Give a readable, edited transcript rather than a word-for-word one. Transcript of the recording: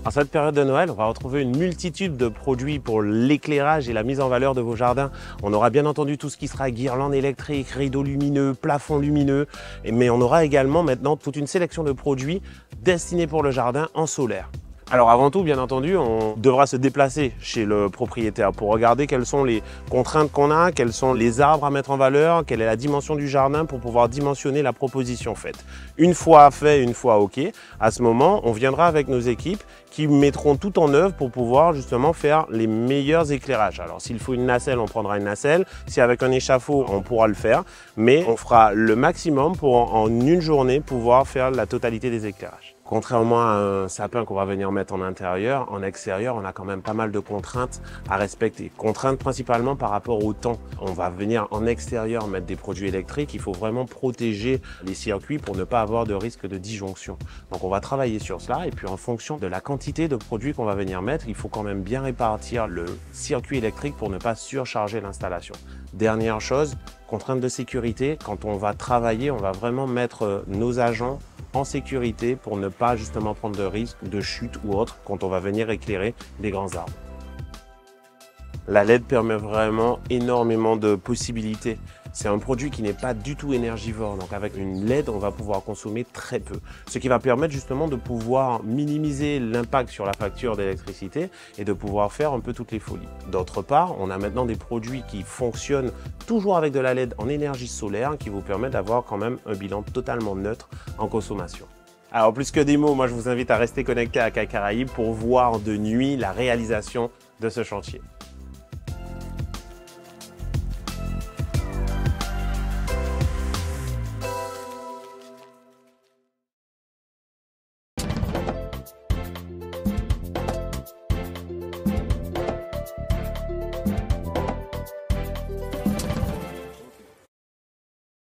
En cette période de Noël, on va retrouver une multitude de produits pour l'éclairage et la mise en valeur de vos jardins. On aura bien entendu tout ce qui sera guirlandes électriques, rideaux lumineux, plafonds lumineux, mais on aura également maintenant toute une sélection de produits destinés pour le jardin en solaire. Alors avant tout, bien entendu, on devra se déplacer chez le propriétaire pour regarder quelles sont les contraintes qu'on a, quels sont les arbres à mettre en valeur, quelle est la dimension du jardin pour pouvoir dimensionner la proposition faite. Une fois fait, une fois OK, à ce moment, on viendra avec nos équipes qui mettront tout en œuvre pour pouvoir justement faire les meilleurs éclairages. Alors s'il faut une nacelle, on prendra une nacelle. Si avec un échafaud, on pourra le faire. Mais on fera le maximum pour en une journée pouvoir faire la totalité des éclairages. Contrairement à un sapin qu'on va venir mettre en intérieur, en extérieur, on a quand même pas mal de contraintes à respecter. Contraintes principalement par rapport au temps. On va venir en extérieur mettre des produits électriques. Il faut vraiment protéger les circuits pour ne pas avoir de risque de disjonction. Donc on va travailler sur cela et puis en fonction de la quantité de produits qu'on va venir mettre, il faut quand même bien répartir le circuit électrique pour ne pas surcharger l'installation. Dernière chose, contrainte de sécurité. Quand on va travailler, on va vraiment mettre nos agents en sécurité pour ne pas justement prendre de risques de chute ou autre quand on va venir éclairer des grands arbres. La LED permet vraiment énormément de possibilités. C'est un produit qui n'est pas du tout énergivore, donc avec une LED, on va pouvoir consommer très peu. Ce qui va permettre justement de pouvoir minimiser l'impact sur la facture d'électricité et de pouvoir faire un peu toutes les folies. D'autre part, on a maintenant des produits qui fonctionnent toujours avec de la LED en énergie solaire qui vous permettent d'avoir quand même un bilan totalement neutre en consommation. Alors plus que des mots, moi je vous invite à rester connecté à CAC Caraïbes pour voir de nuit la réalisation de ce chantier.